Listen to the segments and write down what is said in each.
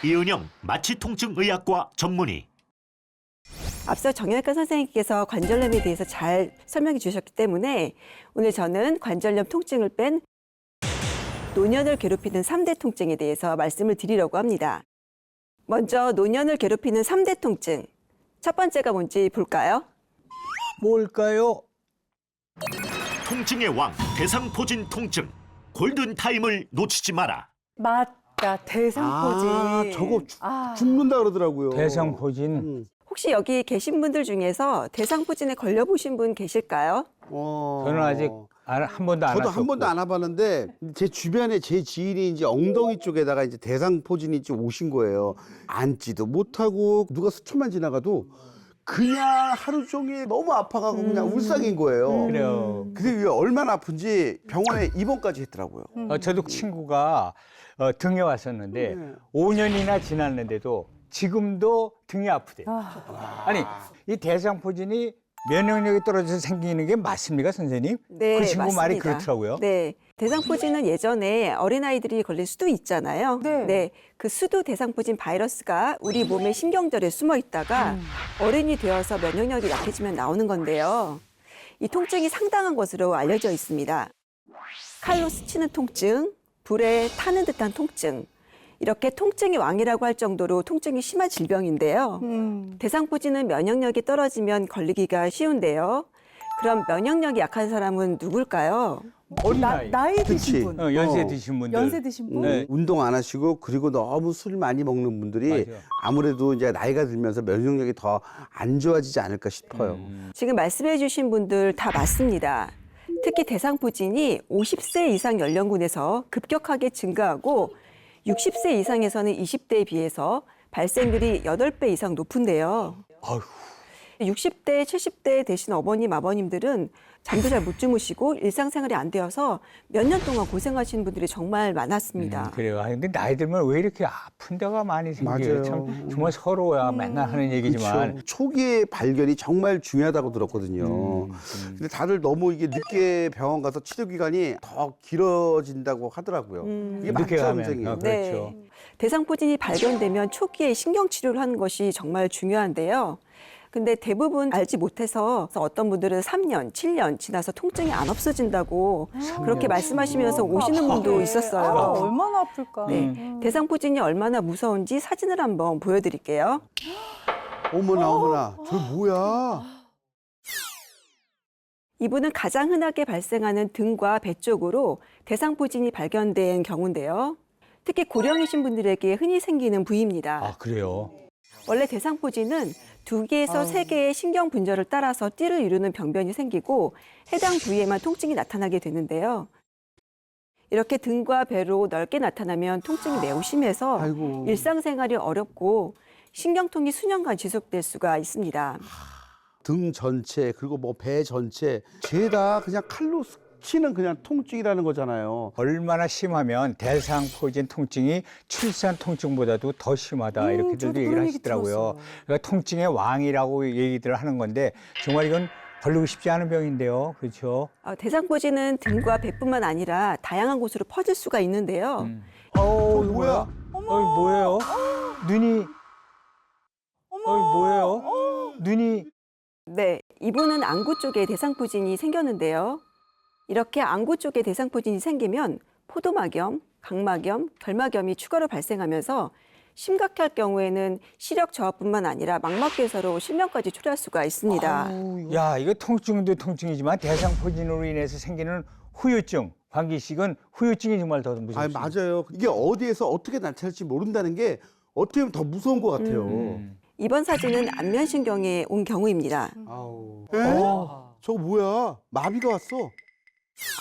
이은영 마취통증의학과 전문의. 앞서 정형외과 선생님께서 관절염에 대해서 잘 설명해 주셨기 때문에 오늘 저는 관절염 통증을 뺀 노년을 괴롭히는 3대 통증에 대해서 말씀을 드리려고 합니다. 먼저 노년을 괴롭히는 3대 통증. 첫 번째가 뭔지 볼까요? 뭘까요? 통증의 왕 대상포진 통증. 골든타임을 놓치지 마라. 맞다, 대상포진. 저거 아. 죽는다 그러더라고요. 대상포진. 혹시 여기 계신 분들 중에서 대상포진에 걸려보신 분 계실까요? 저는 아직 한 번도 안 저도 왔었고. 한 번도 안 와봤는데 제 주변에 제 지인이 이제 엉덩이 쪽에다가 이제 대상포진이 좀 오신 거예요. 앉지도 못하고 누가 스쳐만 지나가도 그냥 하루 종일 너무 아파가고 그냥 울상인 거예요. 그래요. 근데 이게 얼마나 아픈지 병원에 입원까지 했더라고요. 저도 친구가 등에 왔었는데 5년이나 지났는데도 지금도 등이 아프대요. 아니, 이 대상포진이 면역력이 떨어져서 생기는 게 맞습니까, 선생님? 네, 그 친구 맞습니다. 말이 그렇더라고요. 네. 대상포진은 예전에 어린아이들이 걸릴 수도 있잖아요. 네. 그 수두 대상포진 바이러스가 우리 몸의 신경절에 숨어 있다가 어른이 되어서 면역력이 약해지면 나오는 건데요. 이 통증이 상당한 것으로 알려져 있습니다. 칼로 스치는 통증, 불에 타는 듯한 통증, 이렇게 통증이 왕이라고 할 정도로 통증이 심한 질병인데요. 대상포진은 면역력이 떨어지면 걸리기가 쉬운데요. 그럼 면역력이 약한 사람은 누굴까요? 어린 나이. 나이 드신 그치. 분. 연세 드신 분들. 연세 드신 분. 네. 운동 안 하시고 그리고 너무 술 많이 먹는 분들이 맞아요. 아무래도 이제 나이가 들면서 면역력이 더 안 좋아지지 않을까 싶어요. 지금 말씀해 주신 분들 다 맞습니다. 특히 대상포진이 50세 이상 연령군에서 급격하게 증가하고 60세 이상에서는 20대에 비해서 발생률이 8배 이상 높은데요. 아휴. 60대, 70대 되신 어머님, 아버님들은 잠도 잘 못 주무시고 일상생활이 안 되어서 몇 년 동안 고생하시는 분들이 정말 많았습니다. 그래요. 근데 나이 들면 왜 이렇게 아픈 데가 많이 생겨요? 맞아요. 참 정말 서러워야 맨날 하는 얘기지만. 그렇죠. 초기의 발견이 정말 중요하다고 들었거든요. 근데 다들 너무 이게 늦게 병원 가서 치료 기간이 더 길어진다고 하더라고요. 이게 늦게 맞죠, 가면. 선생님? 그렇죠. 대상포진이 발견되면 초기에 신경치료를 하는 것이 정말 중요한데요. 근데 대부분 알지 못해서 어떤 분들은 3년, 7년 지나서 통증이 안 없어진다고 그렇게 말씀하시면서 오시는 분도 있었어요. 아, 얼마나 아플까. 네, 대상포진이 얼마나 무서운지 사진을 한번 보여드릴게요. 어머나 어머나, 저 뭐야? 이분은 가장 흔하게 발생하는 등과 배 쪽으로 대상포진이 발견된 경우인데요. 특히 고령이신 분들에게 흔히 생기는 부위입니다. 아, 그래요. 원래 대상포진은 2개에서 3개의 신경 분절을 따라서 띠를 이루는 병변이 생기고 해당 부위에만 통증이 나타나게 되는데요. 이렇게 등과 배로 넓게 나타나면 통증이 매우 심해서 아이고. 일상생활이 어렵고 신경통이 수년간 지속될 수가 있습니다. 등 전체 그리고 뭐 배 전체 죄다 그냥 칼로 스치는 그냥 통증이라는 거잖아요. 얼마나 심하면 대상포진 통증이 출산 통증보다도 더 심하다 이렇게들도 저도 얘기를 그런 얘기 하시더라고요. 들었어요. 그러니까 통증의 왕이라고 얘기들을 하는 건데 정말 이건 걸리고 싶지 않은 병인데요. 그렇죠? 대상포진은 등과 배뿐만 아니라 다양한 곳으로 퍼질 수가 있는데요. 어, 뭐야? 뭐예요? 눈이 뭐예요? 눈이 네, 이분은 안구 쪽에 대상포진이 생겼는데요. 이렇게 안구 쪽에 대상포진이 생기면 포도막염, 각막염, 결막염이 추가로 발생하면서 심각할 경우에는 시력 저하뿐만 아니라 망막괴사로 실명까지 초래할 수가 있습니다. 야, 이거 통증도 통증이지만 대상포진으로 인해서 생기는 후유증, 관기식은 후유증이 정말 더 아니, 무섭습니다. 맞아요. 이게 어디에서 어떻게 나타날지 모른다는 게 어떻게 보면 더 무서운 것 같아요. 이번 사진은 안면신경에 온 경우입니다. 아우. 저거 뭐야? 마비가 왔어.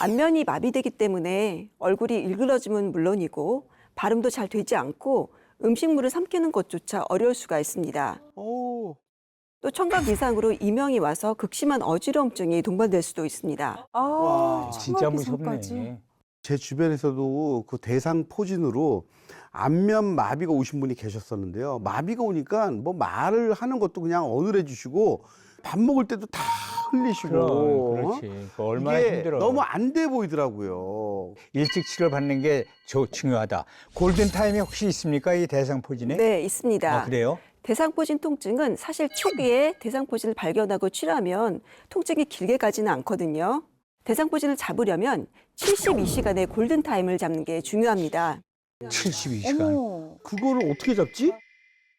안면이 마비되기 때문에 얼굴이 일그러짐은 물론이고 발음도 잘 되지 않고 음식물을 삼키는 것조차 어려울 수가 있습니다. 오. 또 청각 이상으로 이명이 와서 극심한 어지러움증이 동반될 수도 있습니다. 아, 와, 진짜 청각기상까지. 무섭네. 제 주변에서도 그 대상포진으로 안면 마비가 오신 분이 계셨었는데요. 마비가 오니까 뭐 말을 하는 것도 그냥 어눌해 주시고 밥 먹을 때도 다 흘리시고. 그렇지. 그 얼마나 이게 힘들어. 너무 안 돼 보이더라고요. 일찍 치료받는 게 중요하다. 골든 타임이 혹시 있습니까? 이 대상포진에? 네, 있습니다. 아, 그래요? 대상포진 통증은 사실 초기에 대상포진을 발견하고 치료하면 통증이 길게 가지는 않거든요. 대상포진을 잡으려면 72시간의 골든타임을 잡는 게 중요합니다. 72시간. 어머. 그거를 어떻게 잡지?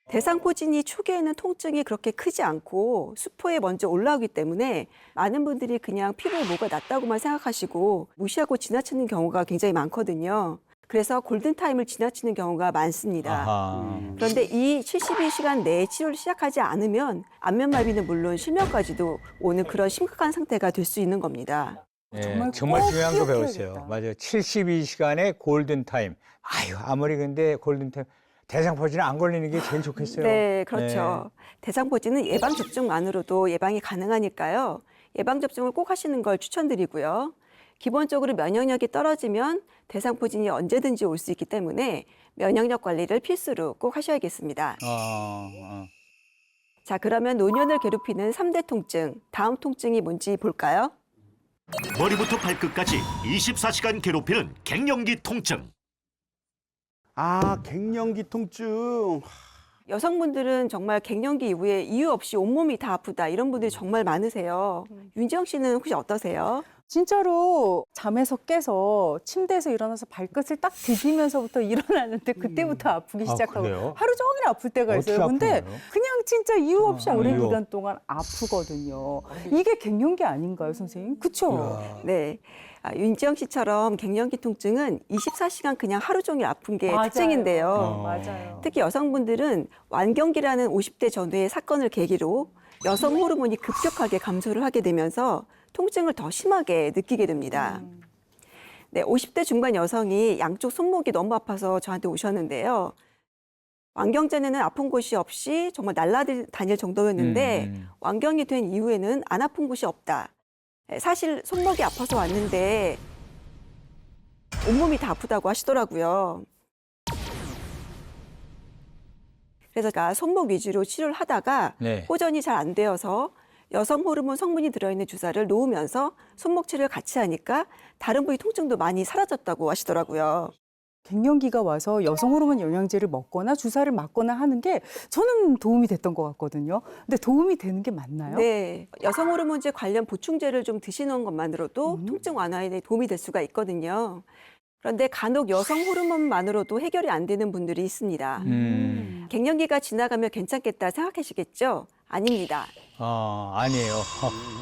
대상포진이 초기에는 통증이 그렇게 크지 않고 수포에 먼저 올라오기 때문에 많은 분들이 그냥 피부에 뭐가 났다고만 생각하시고 무시하고 지나치는 경우가 굉장히 많거든요. 그래서 골든타임을 지나치는 경우가 많습니다. 아하. 그런데 이 72시간 내에 치료를 시작하지 않으면 안면마비는 물론 실명까지도 오는 그런 심각한 상태가 될 수 있는 겁니다. 네, 정말 정말 꼭 중요한 거 기억해야겠다. 배웠어요. 맞아요. 72시간의 골든타임. 아유, 아무리 근데 골든타임. 대상포진에 안 걸리는 게 제일 좋겠어요. 네, 그렇죠. 대상포진은 예방접종만으로도 예방이 가능하니까요. 예방접종을 꼭 하시는 걸 추천드리고요. 기본적으로 면역력이 떨어지면 대상포진이 언제든지 올 수 있기 때문에 면역력 관리를 필수로 꼭 하셔야겠습니다. 자, 그러면 노년을 괴롭히는 3대 통증, 다음 통증이 뭔지 볼까요? 머리부터 발끝까지 24시간 괴롭히는 갱년기 통증. 아, 갱년기 통증. 여성분들은 정말 갱년기 이후에 이유 없이 온몸이 다 아프다 이런 분들이 정말 많으세요. 윤지영 씨는 혹시 어떠세요? 진짜로 잠에서 깨서 침대에서 일어나서 발끝을 딱 디디면서부터 일어나는데 그때부터 아프기 시작하고 그래요? 하루 종일 아플 때가 어떻게 있어요. 근데 아프나요? 그냥 진짜 이유 없이 오랜 이유 기간 동안 아프거든요. 이게 갱년기 아닌가요, 선생님? 그렇죠? 네. 윤지영 씨처럼 갱년기 통증은 24시간 그냥 하루 종일 아픈 게 특징인데요. 맞아요. 특히 여성분들은 완경기라는 50대 전후의 사건을 계기로 여성 호르몬이 급격하게 감소를 하게 되면서 통증을 더 심하게 느끼게 됩니다. 네, 50대 중반 여성이 양쪽 손목이 너무 아파서 저한테 오셨는데요. 완경 전에는 아픈 곳이 없이 정말 날아다닐 정도였는데 완경이 된 이후에는 안 아픈 곳이 없다. 사실 손목이 아파서 왔는데 온몸이 다 아프다고 하시더라고요. 그래서 제가 손목 위주로 치료를 하다가 네. 호전이 잘 안 되어서 여성 호르몬 성분이 들어있는 주사를 놓으면서 손목 치료를 같이 하니까 다른 부위 통증도 많이 사라졌다고 하시더라고요. 갱년기가 와서 여성 호르몬 영양제를 먹거나 주사를 맞거나 하는 게 저는 도움이 됐던 것 같거든요. 근데 도움이 되는 게 맞나요? 네, 여성 호르몬제 관련 보충제를 좀 드시는 것만으로도 통증 완화에 도움이 될 수가 있거든요. 그런데 간혹 여성 호르몬만으로도 해결이 안 되는 분들이 있습니다. 갱년기가 지나가면 괜찮겠다 생각하시겠죠? 아닙니다. 아니에요.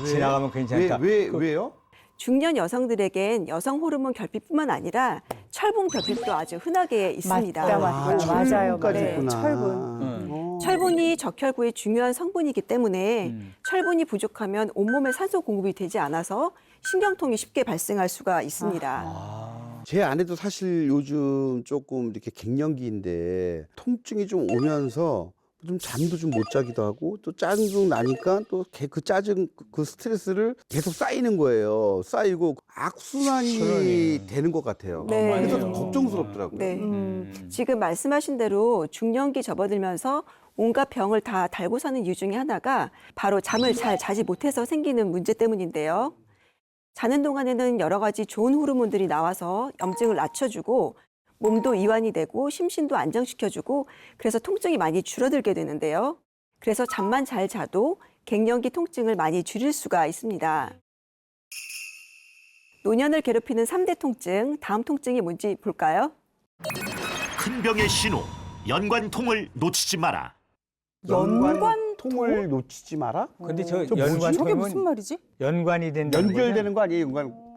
지나가면 괜찮다. 왜요? 중년 여성들에겐 여성 호르몬 결핍뿐만 아니라 철분 결핍도 아주 흔하게 있습니다. 맞아요. 철분까지 네, 있구나. 철분. 철분이 적혈구의 중요한 성분이기 때문에 철분이 부족하면 온몸에 산소 공급이 되지 않아서 신경통이 쉽게 발생할 수가 있습니다. 제 아내도 사실 요즘 조금 이렇게 갱년기인데 통증이 좀 오면서 좀 잠도 좀 못 자기도 하고 또 짜증 나니까 또 그 짜증 그 스트레스를 계속 쌓이는 거예요. 쌓이고 악순환이 그러네. 되는 것 같아요. 네. 그래서 맞아요. 걱정스럽더라고요. 네. 지금 말씀하신 대로 중년기 접어들면서 온갖 병을 다 달고 사는 이유 중에 하나가 바로 잠을 잘 자지 못해서 생기는 문제 때문인데요. 자는 동안에는 여러 가지 좋은 호르몬들이 나와서 염증을 낮춰주고 몸도 이완이 되고 심신도 안정시켜주고 그래서 통증이 많이 줄어들게 되는데요. 그래서 잠만 잘 자도 갱년기 통증을 많이 줄일 수가 있습니다. 노년을 괴롭히는 3대 통증, 다음 통증이 뭔지 볼까요? 큰 병의 신호. 연관통을 놓치지 마라. 연관통을 놓치지 마라? 근데 저 저 뭐지? 저게 무슨 연관통은 말이지? 연관이 된다는 연결되는 거 아니에요?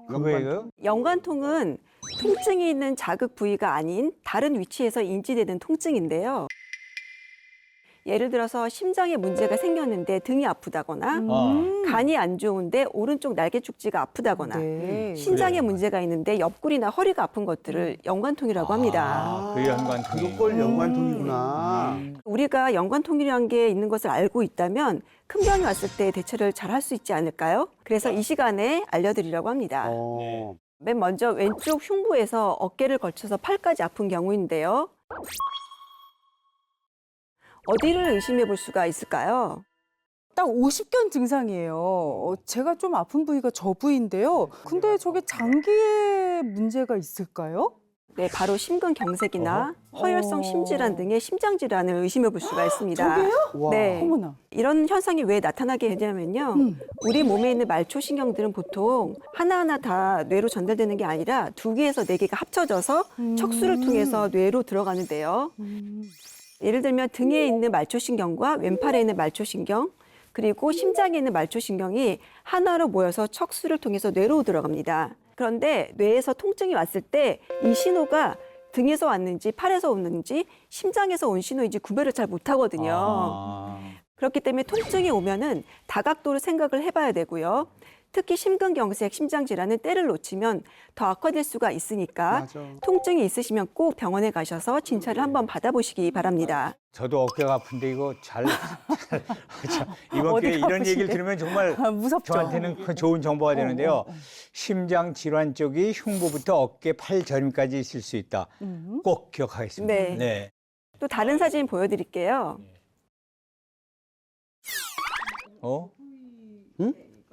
그거예요? 연관통은 통증이 있는 자극 부위가 아닌 다른 위치에서 인지되는 통증인데요. 예를 들어서 심장에 문제가 생겼는데 등이 아프다거나 간이 안 좋은데 오른쪽 날개 축지가 아프다거나 네. 신장에 그래요. 문제가 있는데 옆구리나 허리가 아픈 것들을 연관통이라고 합니다. 그 연관통이. 그걸 연관통이구나. 우리가 연관통이라는 게 있는 것을 알고 있다면 큰 병이 왔을 때 대처를 잘 할 수 있지 않을까요? 그래서 이 시간에 알려드리려고 합니다. 맨 먼저 왼쪽 흉부에서 어깨를 걸쳐서 팔까지 아픈 경우인데요. 어디를 의심해 볼 수가 있을까요? 딱 50견 증상이에요. 제가 좀 아픈 부위가 저 부위인데요. 근데 저게 장기에 문제가 있을까요? 네, 바로 심근경색이나 허혈성 심질환 등의 심장 질환을 의심해 볼 수가 있습니다. 저게요? 네. 어머나. 이런 현상이 왜 나타나게 되냐면요. 우리 몸에 있는 말초신경들은 보통 하나하나 다 뇌로 전달되는 게 아니라 2개에서 4개가 합쳐져서 척수를 통해서 뇌로 들어가는데요. 예를 들면 등에 있는 말초신경과 왼팔에 있는 말초신경, 그리고 심장에 있는 말초신경이 하나로 모여서 척수를 통해서 뇌로 들어갑니다. 그런데 뇌에서 통증이 왔을 때 이 신호가 등에서 왔는지 팔에서 오는지 심장에서 온 신호인지 구별을 잘 못하거든요. 아. 그렇기 때문에 통증이 오면은 다각도로 생각을 해봐야 되고요. 특히 심근경색, 심장질환은 때를 놓치면 더 악화될 수가 있으니까 맞아. 통증이 있으시면 꼭 병원에 가셔서 진찰을 한번 받아보시기 바랍니다. 저도 어깨가 아픈데 이거 이번 기회에 어디가 이런 얘기를 아프신데? 들으면 정말 아, 무섭죠. 저한테는 큰 좋은 정보가 되는데요. 심장 질환 쪽이 흉부부터 어깨, 팔 저림까지 있을 수 있다. 꼭 기억하겠습니다. 네. 또 다른 사진 보여드릴게요. 어?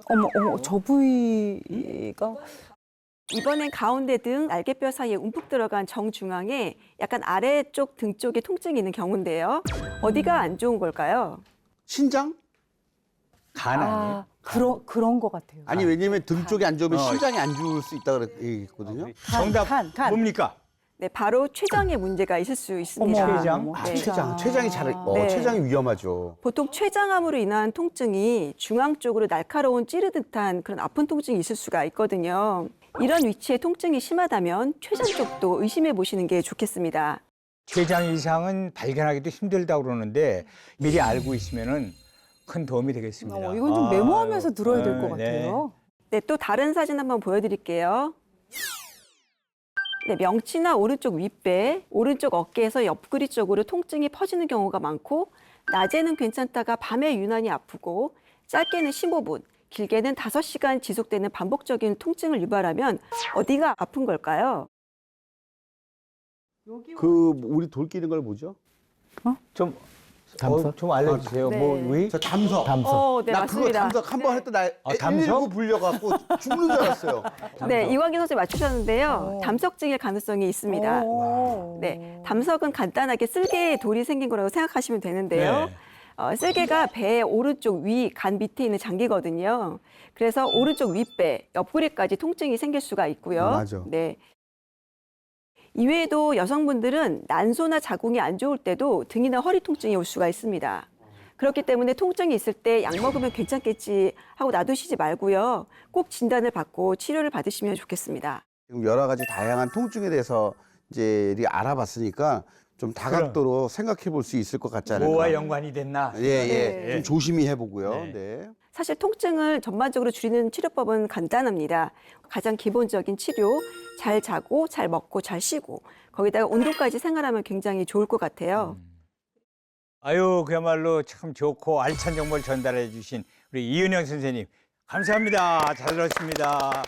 어머, 저 부위가 이번엔 가운데 등 날개뼈 사이에 움푹 들어간 정중앙에 약간 아래쪽 등 쪽에 통증이 있는 경우인데요. 어디가 안 좋은 걸까요? 신장? 간 아니에요? 그런 것 같아요. 아니 왜냐면 등 쪽이 안 좋으면 심장이 안 좋을 수 있다 그랬거든요. 정답 간. 뭡니까? 네, 바로 췌장에 문제가 있을 수 있습니다. 어머, 췌장? 어머, 아, 네. 췌장이 네. 췌장이 위험하죠. 보통 췌장암으로 인한 통증이 중앙 쪽으로 날카로운 찌르듯한 그런 아픈 통증이 있을 수가 있거든요. 이런 위치에 통증이 심하다면 췌장 쪽도 의심해 보시는 게 좋겠습니다. 췌장 이상은 발견하기도 힘들다고 그러는데 미리 알고 있으면은 큰 도움이 되겠습니다. 이건 좀 메모하면서 들어야 될 것 네. 같아요. 네, 또 다른 사진 한번 보여드릴게요. 네, 명치나 오른쪽 윗배, 오른쪽 어깨에서 옆구리 쪽으로 통증이 퍼지는 경우가 많고 낮에는 괜찮다가 밤에 유난히 아프고 짧게는 15분, 길게는 5시간 지속되는 반복적인 통증을 유발하면 어디가 아픈 걸까요? 우리 돌 끼는 걸 뭐죠? 좀 담석? 좀 알려주세요. 네. 뭐 위? 저 담석. 네, 나 맞습니다. 그거 담석 한 번 했다 나 담석? 119 불려갖고 죽는 줄 알았어요. 네, 이광기 선생님 맞추셨는데요. 오. 담석증일 가능성이 있습니다. 오. 네, 담석은 간단하게 쓸개에 돌이 생긴 거라고 생각하시면 되는데요. 네. 쓸개가 배 오른쪽 위 간 밑에 있는 장기거든요. 그래서 오른쪽 윗배, 옆구리까지 통증이 생길 수가 있고요. 맞아. 네. 이외에도 여성분들은 난소나 자궁이 안 좋을 때도 등이나 허리 통증이 올 수가 있습니다. 그렇기 때문에 통증이 있을 때 약 먹으면 괜찮겠지 하고 놔두시지 말고요. 꼭 진단을 받고 치료를 받으시면 좋겠습니다. 지금 여러 가지 다양한 통증에 대해서 이제 알아봤으니까 좀 다각도로 생각해 볼 수 있을 것 같지 않을까. 뭐와 연관이 됐나? 예. 네. 좀 조심히 해보고요. 네. 네. 사실 통증을 전반적으로 줄이는 치료법은 간단합니다. 가장 기본적인 치료, 잘 자고, 잘 먹고, 잘 쉬고, 거기다가 운동까지 생활하면 굉장히 좋을 것 같아요. 아유, 그야말로 참 좋고 알찬 정보를 전달해 주신 우리 이은영 선생님. 감사합니다. 잘 들었습니다.